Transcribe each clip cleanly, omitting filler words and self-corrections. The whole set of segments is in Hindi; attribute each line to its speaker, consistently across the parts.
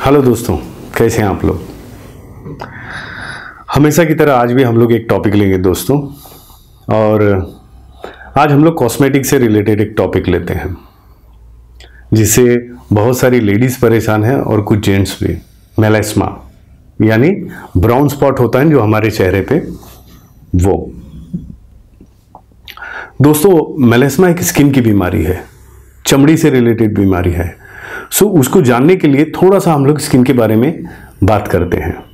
Speaker 1: हेलो दोस्तों, कैसे हैं आप लोग। हमेशा की तरह आज भी हम लोग एक टॉपिक लेंगे दोस्तों, और आज हम लोग कॉस्मेटिक से रिलेटेड एक टॉपिक लेते हैं जिससे बहुत सारी लेडीज़ परेशान हैं और कुछ जेंट्स भी। मेलास्मा यानी ब्राउन स्पॉट होता है जो हमारे चेहरे पे, वो दोस्तों मेलास्मा एक स्किन की बीमारी है, चमड़ी से रिलेटेड बीमारी है। सो उसको जानने के लिए थोड़ा सा हम लोग स्किन के बारे में बात करते हैं।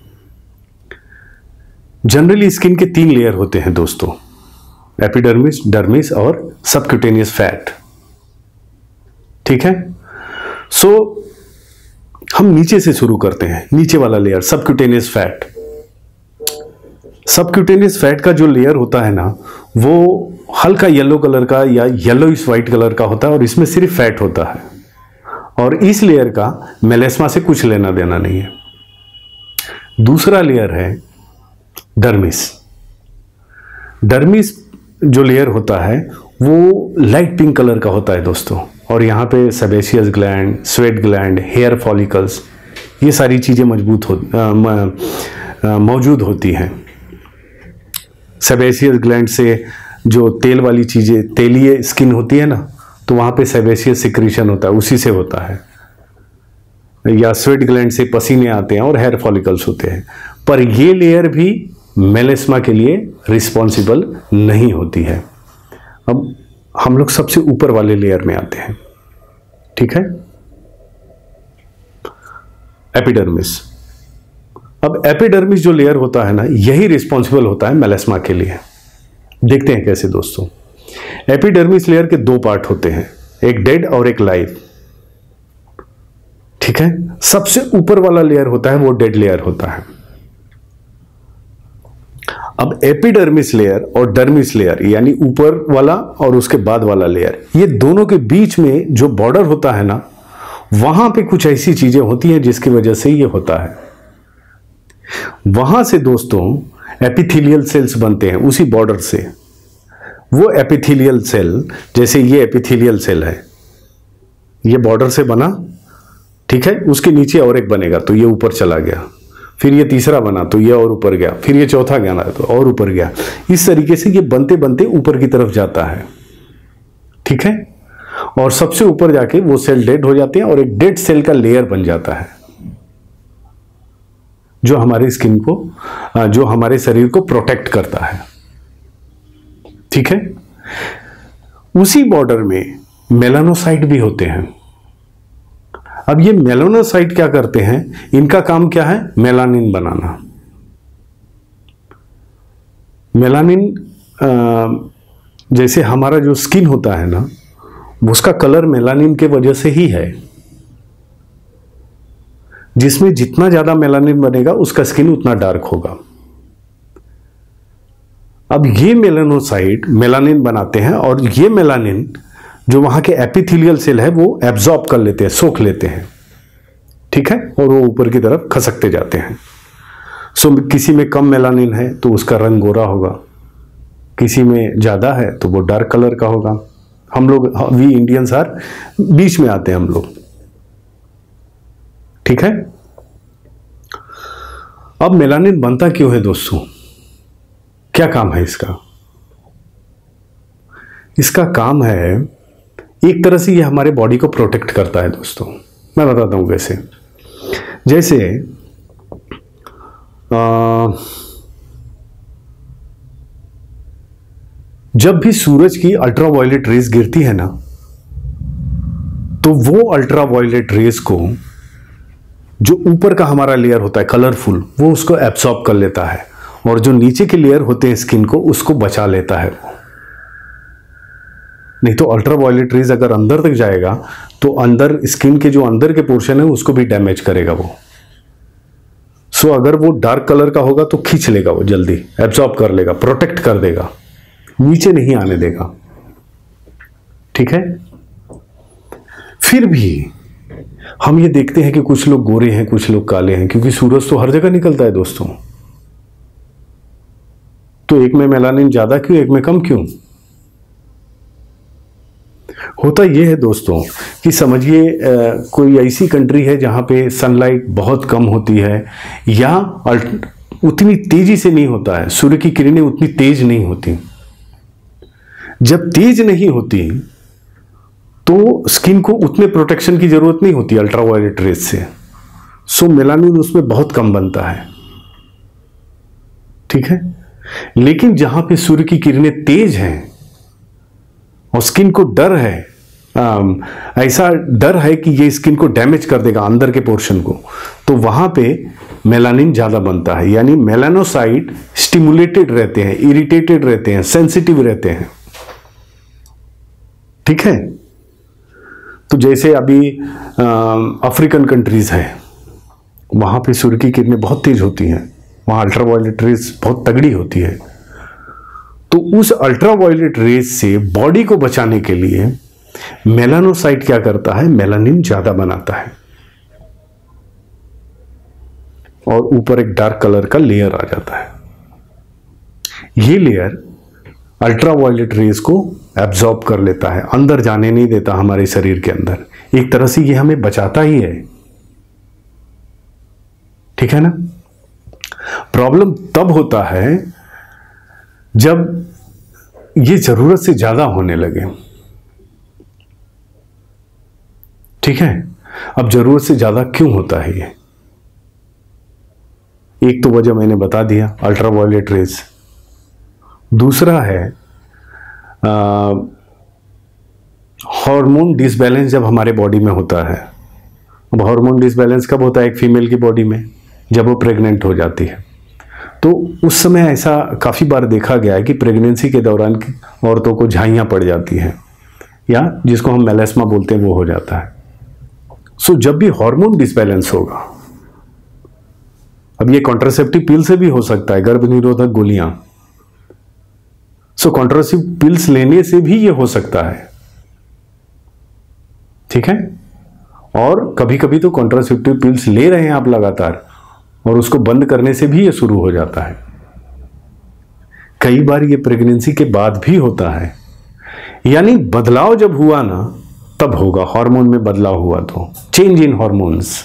Speaker 1: जनरली स्किन के 3 लेयर होते हैं दोस्तों, एपिडर्मिस, डर्मिस और सबक्यूटेनियस फैट। ठीक है, सो हम नीचे से शुरू करते हैं। नीचे वाला layer subcutaneous fat. Subcutaneous fat का जो लेयर होता है ना, वो हल्का येलो कलर का या येलोइश व्हाइट कलर का होता है और इसमें सिर्फ फैट होता है, और इस लेयर का मेलास्मा से कुछ लेना देना नहीं है। दूसरा लेयर है डर्मिस। डर्मिस जो लेयर होता है वो लाइट पिंक कलर का होता है दोस्तों, और यहाँ पे sebaceous gland, sweat gland, hair follicles, ये सारी चीज़ें मौजूद होती हैं। सेबेशियस ग्लैंड से जो तेल वाली चीज़ें, तेलीय स्किन होती है ना, तो वहाँ पे सेबेशियस सिक्रीशन होता है, उसी से होता है। या स्वेट ग्लैंड से पसीने आते हैं और हेयर फॉलिकल्स होते हैं। पर ये लेयर भी मेलास्मा के लिए रिस्पॉन्सिबल नहीं होती है। अब हम लोग सबसे ऊपर वाले लेयर में आते हैं। ठीक है, एपिडर्मिस। अब एपिडर्मिस जो लेयर होता है ना, यही रिस्पॉन्सिबल होता है मेलास्मा के लिए। देखते हैं कैसे दोस्तों। एपिडर्मिस लेयर के 2 पार्ट होते हैं, एक डेड और एक लाइव। ठीक है, सबसे ऊपर वाला लेयर होता है वो डेड लेयर होता है। अब एपिडर्मिस लेयर और डर्मिस लेयर यानी ऊपर वाला और उसके बाद वाला लेयर, ये दोनों के बीच में जो बॉर्डर होता है ना, वहां पे कुछ ऐसी चीजें होती हैं जिसकी वजह से ये होता है। वहां से दोस्तों एपिथेलियल सेल्स बनते हैं उसी बॉर्डर से। वो एपिथेलियल सेल, जैसे ये एपिथेलियल सेल है, ये बॉर्डर से बना, ठीक है, उसके नीचे और एक बनेगा तो ये ऊपर चला गया, फिर ये तीसरा बना तो ये और ऊपर गया, फिर ये चौथा गया ना तो और ऊपर गया। इस तरीके से ये बनते बनते ऊपर की तरफ जाता है। ठीक है, और सबसे ऊपर जाके वो सेल डेड हो जाते हैं और एक डेड सेल का लेयर बन जाता है जो हमारी स्किन को, जो हमारे शरीर को प्रोटेक्ट करता है। ठीक है, उसी बॉर्डर में मेलानोसाइट भी होते हैं। अब ये मेलानोसाइट क्या करते हैं, इनका काम क्या है, मेलानिन बनाना। मेलानिन जैसे हमारा जो स्किन होता है ना, उसका कलर मेलानिन के वजह से ही है। जिसमें जितना ज्यादा मेलानिन बनेगा उसका स्किन उतना डार्क होगा। अब ये मेलानोसाइट मेलानिन बनाते हैं और ये मेलानिन जो वहां के एपिथेलियल सेल है वो एब्जॉर्ब कर लेते हैं, सोख लेते हैं। ठीक है, और वो ऊपर की तरफ खसकते जाते हैं। सो किसी में कम मेलानिन है तो उसका रंग गोरा होगा, किसी में ज्यादा है तो वो डार्क कलर का होगा। हम लोग, वी इंडियंस आर, बीच में आते हैं हम लोग। ठीक है, अब मेलानिन बनता क्यों है दोस्तों, क्या काम है इसका। इसका काम है, एक तरह से ये हमारे बॉडी को प्रोटेक्ट करता है दोस्तों। मैं बताता हूं कैसे। जैसे जब भी सूरज की अल्ट्रावायलेट रेज गिरती है ना, तो वो अल्ट्रावायलेट रेज को जो ऊपर का हमारा लेयर होता है कलरफुल, वो उसको एब्सॉर्ब कर लेता है, और जो नीचे के लेयर होते हैं स्किन को, उसको बचा लेता है। नहीं तो अल्ट्रावायलेट रेज अगर अंदर तक जाएगा तो अंदर स्किन के जो अंदर के पोर्शन है उसको भी डैमेज करेगा वो। सो अगर वो डार्क कलर का होगा तो खींच लेगा, वो जल्दी एब्सॉर्ब कर लेगा, प्रोटेक्ट कर देगा, नीचे नहीं आने देगा। ठीक है, फिर भी हम ये देखते हैं कि कुछ लोग गोरे हैं, कुछ लोग काले हैं, क्योंकि सूरज तो हर जगह निकलता है दोस्तों। तो एक में मेलानिन ज्यादा क्यों, एक में कम क्यों। होता ये है दोस्तों कि समझिए कोई ऐसी कंट्री है जहाँ पे सनलाइट बहुत कम होती है या उतनी तेजी से नहीं होता है, सूर्य की किरणें उतनी तेज नहीं होती। जब तेज नहीं होती तो स्किन को उतने प्रोटेक्शन की जरूरत नहीं होती अल्ट्रावायलेट रेज से, सो मेलानिन उसमें बहुत कम बनता है, ठीक है। लेकिन जहां पे सूर्य की किरणें तेज हैं और स्किन को डर है, ऐसा डर है कि ये स्किन को डैमेज कर देगा अंदर के पोर्शन को, तो वहां पे मेलानिन ज्यादा बनता है। यानी मेलानोसाइट स्टिमुलेटेड रहते हैं, इरिटेटेड रहते हैं, सेंसिटिव रहते हैं, ठीक है। तो जैसे अभी अफ्रीकन कंट्रीज है, वहां पे सूर्य की किरणें बहुत तेज होती हैं, वहां अल्ट्रावायलेट रेज बहुत तगड़ी होती है। तो उस अल्ट्रावायलेट रेज से बॉडी को बचाने के लिए मेलानोसाइट क्या करता है, मेलानिन ज्यादा बनाता है और ऊपर एक डार्क कलर का लेयर आ जाता है। ये लेयर अल्ट्रावायलेट रेज को एब्जॉर्ब कर लेता है, अंदर जाने नहीं देता हमारे शरीर के अंदर। एक तरह से ये हमें बचाता ही है, ठीक है ना। प्रॉब्लम तब होता है जब ये जरूरत से ज्यादा होने लगे, ठीक है। अब जरूरत से ज्यादा क्यों होता है ये? एक तो वजह मैंने बता दिया, अल्ट्रावायलेट रेज। दूसरा है हार्मोन डिसबैलेंस जब हमारे बॉडी में होता है। अब हार्मोन डिसबैलेंस कब होता है एक फीमेल की बॉडी में? जब वो प्रेग्नेंट हो जाती है। तो उस समय ऐसा काफ़ी बार देखा गया है कि प्रेगनेंसी के दौरान औरतों को झाइयाँ पड़ जाती हैं, या जिसको हम मेलेस्मा बोलते हैं, वो हो जाता है। सो जब भी हार्मोन डिसबैलेंस होगा, अब ये कॉन्ट्रासेप्टिव पिल से भी हो सकता है, गर्भ निरोधक गोलियां। सो कॉन्ट्रासेप्टिव पिल्स लेने से भी ये हो सकता है, ठीक है। और कभी कभी तो कॉन्ट्रासेप्टिव पिल्स ले रहे हैं आप लगातार और उसको बंद करने से भी ये शुरू हो जाता है। कई बार ये प्रेगनेंसी के बाद भी होता है, यानी बदलाव जब हुआ ना तब होगा, हार्मोन में बदलाव हुआ तो चेंज इन हार्मोन्स।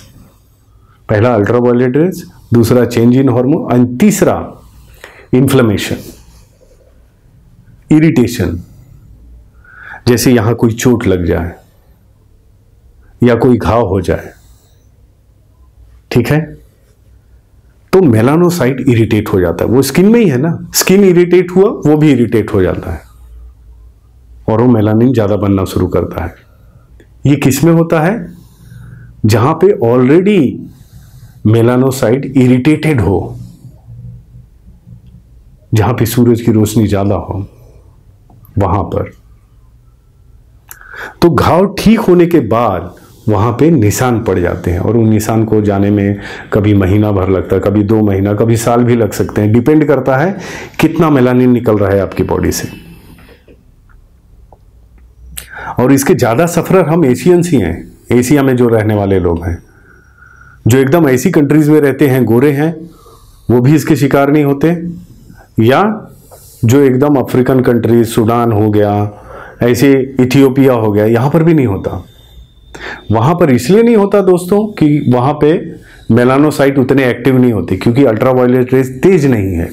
Speaker 1: पहला अल्ट्रावायलेट रेज, दूसरा चेंज इन हार्मोन, और तीसरा इन्फ्लेमेशन, इरिटेशन। जैसे यहां कोई चोट लग जाए या कोई घाव हो जाए, ठीक है, तो मेलानोसाइट इरिटेट हो जाता है। वो स्किन में ही है ना, स्किन इरिटेट हुआ वो भी इरिटेट हो जाता है और वो मेलानिन ज्यादा बनना शुरू करता है। ये किस में होता है? जहां पे ऑलरेडी मेलानोसाइट इरिटेटेड हो, जहां पे सूरज की रोशनी ज्यादा हो, वहां पर। तो घाव ठीक होने के बाद वहां पे निशान पड़ जाते हैं और उन निशान को जाने में कभी महीना भर लगता है, कभी 2 महीना, कभी साल भी लग सकते हैं। डिपेंड करता है कितना मेलानिन निकल रहा है आपकी बॉडी से। और इसके ज्यादा सफरर हम एशियंस ही हैं, एशिया में जो रहने वाले लोग हैं, जो एकदम ऐसी कंट्रीज में रहते हैं, गोरे हैं, वो भी इसके शिकार नहीं होते। या जो एकदम अफ्रीकन कंट्रीज, सूडान हो गया, ऐसे इथियोपिया हो गया, यहां पर भी नहीं होता। वहां पर इसलिए नहीं होता दोस्तों कि वहां पे मेलानोसाइट उतने एक्टिव नहीं होते, क्योंकि अल्ट्रावायलेट रेज तेज नहीं है,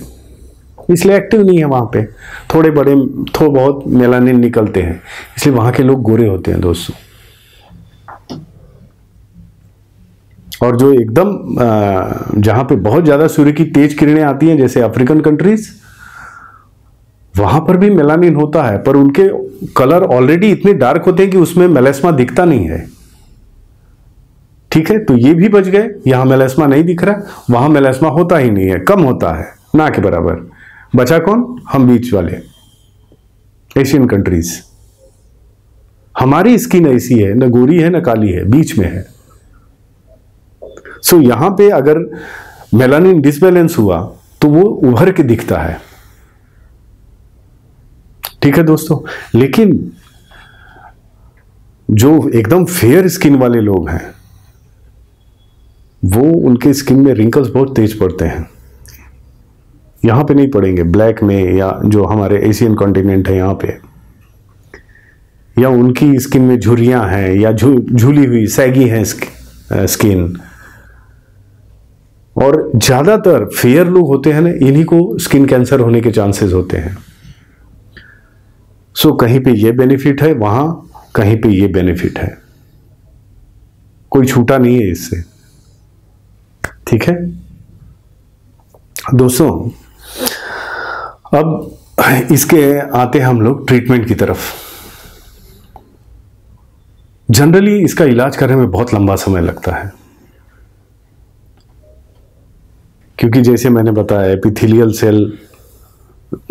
Speaker 1: इसलिए एक्टिव नहीं है वहां पे। थोड़े बहुत मेलानिन निकलते हैं, इसलिए वहां के लोग गोरे होते हैं दोस्तों। और जो एकदम जहां पे बहुत ज्यादा सूर्य की तेज किरणें आती हैं, जैसे अफ्रीकन कंट्रीज, वहां पर भी मेलानिन होता है, पर उनके कलर ऑलरेडी इतने डार्क होते हैं कि उसमें मेलेस्मा दिखता नहीं है, ठीक है। तो ये भी बच गए, यहां मेलेस्मा नहीं दिख रहा, वहां मेलेस्मा होता ही नहीं है, कम होता है, ना के बराबर। बचा कौन? हम बीच वाले एशियन कंट्रीज। हमारी स्किन ऐसी है, न गोरी है न काली है, बीच में है। सो यहां पे अगर मेलानिन डिसबैलेंस हुआ तो वो उभर के दिखता है, ठीक है दोस्तों। लेकिन जो एकदम फेयर स्किन वाले लोग हैं, वो उनके स्किन में रिंकल्स बहुत तेज पड़ते हैं। यहां पे नहीं पड़ेंगे, ब्लैक में या जो हमारे एशियन कॉन्टिनेंट है यहां पे। या उनकी स्किन में झुर्रियां हैं या झूली हुई सैगी हैं स्किन, और ज्यादातर फेयर लोग होते हैं ना, इन्हीं को स्किन कैंसर होने के चांसेस होते हैं। सो कहीं पे ये बेनिफिट है, वहां कहीं पे ये बेनिफिट है, कोई छूटा नहीं है इससे। ठीक है दोस्तों, अब इसके आते हैं हम लोग ट्रीटमेंट की तरफ। जनरली इसका इलाज करने में बहुत लंबा समय लगता है, क्योंकि जैसे मैंने बताया एपिथेलियल सेल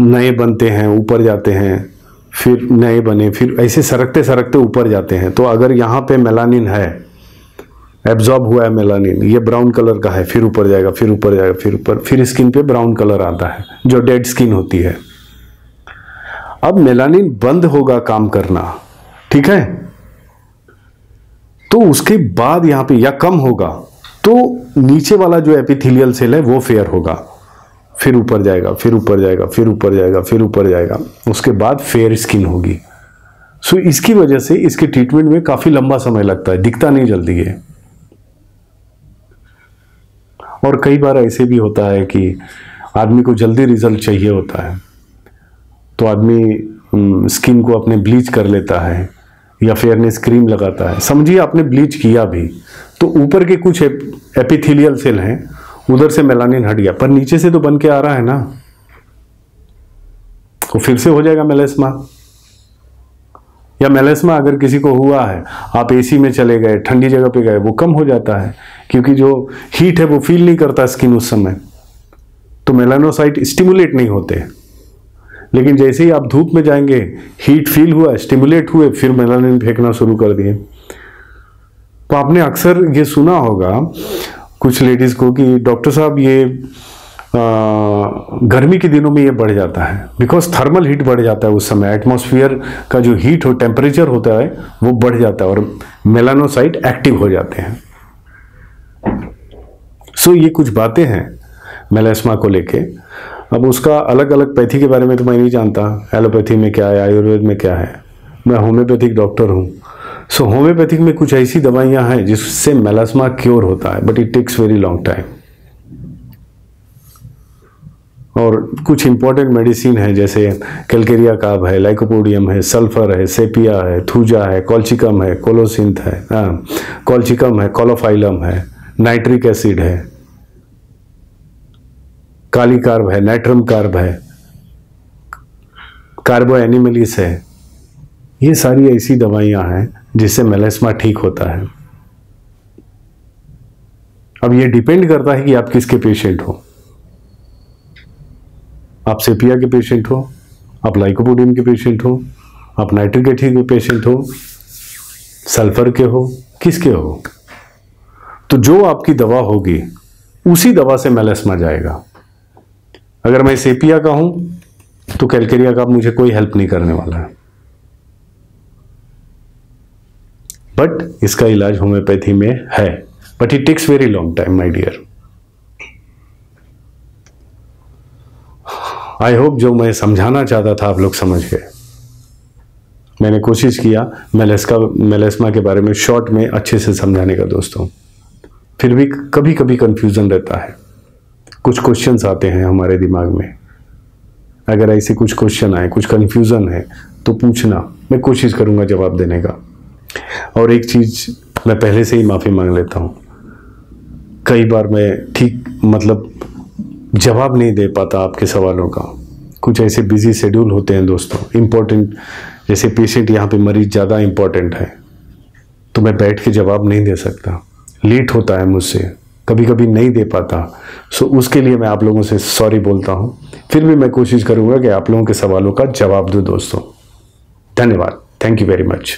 Speaker 1: नए बनते हैं, ऊपर जाते हैं, फिर नए बने, फिर ऐसे सरकते सरकते ऊपर जाते हैं। तो अगर यहाँ पे मेलानिन है, एब्जॉर्ब हुआ है मेलानिन, ये ब्राउन कलर का है, फिर ऊपर जाएगा, फिर ऊपर जाएगा, फिर ऊपर, फिर स्किन पे ब्राउन कलर आता है जो डेड स्किन होती है। अब मेलानिन बंद होगा काम करना, ठीक है, तो उसके बाद यहां पे या कम होगा तो नीचे वाला जो एपिथेलियल सेल है वो फेयर होगा, फिर ऊपर जाएगा, फिर ऊपर जाएगा, फिर ऊपर जाएगा, फिर ऊपर जाएगा, उसके बाद फेयर स्किन होगी। सो इसकी वजह से इसके ट्रीटमेंट में काफी लंबा समय लगता है, दिखता नहीं जल्दी है। और कई बार ऐसे भी होता है कि आदमी को जल्दी रिजल्ट चाहिए होता है, तो आदमी स्किन को अपने ब्लीच कर लेता है या फेयरनेस क्रीम लगाता है। समझिए आपने ब्लीच किया भी, तो ऊपर के कुछ एपिथेलियल सेल हैं, उधर से मेलानिन हट गया, पर नीचे से तो बन के आ रहा है ना, तो फिर से हो जाएगा मेलेस्मा। या मेलेस्मा अगर किसी को हुआ है, आप एसी में चले गए, ठंडी जगह पे गए, वो कम हो जाता है, क्योंकि जो हीट है वो फील नहीं करता स्किन उस समय, तो मेलानोसाइट स्टिमुलेट नहीं होते। लेकिन जैसे ही आप धूप में जाएंगे, हीट फील हुआ, स्टिमुलेट हुए, फिर मेलानिन फेंकना शुरू कर दिए। तो आपने अक्सर ये सुना होगा कुछ लेडीज को कि डॉक्टर साहब ये गर्मी के दिनों में ये बढ़ जाता है, बिकॉज थर्मल हीट बढ़ जाता है उस समय, एटमॉस्फेयर का जो हीट हो, टेम्परेचर होता है वो बढ़ जाता है और मेलानोसाइट एक्टिव हो जाते हैं। सो ये कुछ बातें हैं मेलेस्मा को लेके। अब उसका अलग अलग पैथी के बारे में तो मैं नहीं जानता, एलोपैथी में क्या है, आयुर्वेद में क्या है, मैं होम्योपैथिक डॉक्टर हूँ। सो होम्योपैथिक में कुछ ऐसी दवाइयाँ हैं जिससे मेलास्मा क्योर होता है, but it takes very long time. और कुछ इंपॉर्टेंट मेडिसिन है, जैसे कैलकेरिया कार्ब है, लाइकोपोडियम है, सल्फर है, सेपिया है, थूजा है, कॉल्चिकम है, कोलोसिंथ है, कॉल्चिकम है, कोलोफाइलम है, नाइट्रिक एसिड है, काली कार्ब है, नाइट्रम कार्ब है, कार्बो एनिमलिस है। ये सारी ऐसी दवाइयां हैं जिससे मेलेस्मा ठीक होता है। अब ये डिपेंड करता है कि आप किसके पेशेंट हो। आप सेपिया के पेशेंट हो, आप लाइकोपोडियम के पेशेंट हो, आप नाइट्रिक एसिड के पेशेंट हो, सल्फर के हो, किसके हो, तो जो आपकी दवा होगी उसी दवा से मेलेस्मा जाएगा। अगर मैं सेपिया का हूं तो कैलकेरिया का मुझे कोई हेल्प नहीं करने वाला है, बट इसका इलाज होम्योपैथी में है, but it takes very long time my dear. I hope जो मैं समझाना चाहता था आप लोग समझ गए। मैंने कोशिश किया मेलेस्मा के बारे में शॉर्ट में अच्छे से समझाने का दोस्तों, फिर भी कभी कभी कंफ्यूजन रहता है, कुछ क्वेश्चंस आते हैं हमारे दिमाग में। अगर ऐसे कुछ क्वेश्चन आए, कुछ कंफ्यूजन है तो पूछना, मैं कोशिश करूंगा जवाब देने का। और एक चीज मैं पहले से ही माफी मांग लेता हूं, कई बार मैं ठीक जवाब नहीं दे पाता आपके सवालों का, कुछ ऐसे बिजी शेड्यूल होते हैं दोस्तों, इंपॉर्टेंट, जैसे पेशेंट यहाँ पे मरीज ज़्यादा इंपॉर्टेंट है तो मैं बैठ के जवाब नहीं दे सकता, लेट होता है मुझसे, कभी कभी नहीं दे पाता। सो उसके लिए मैं आप लोगों से सॉरी बोलता हूँ, फिर भी मैं कोशिश करूँगा कि आप लोगों के सवालों का जवाब दूँ दोस्तों। धन्यवाद, थैंक यू वेरी मच।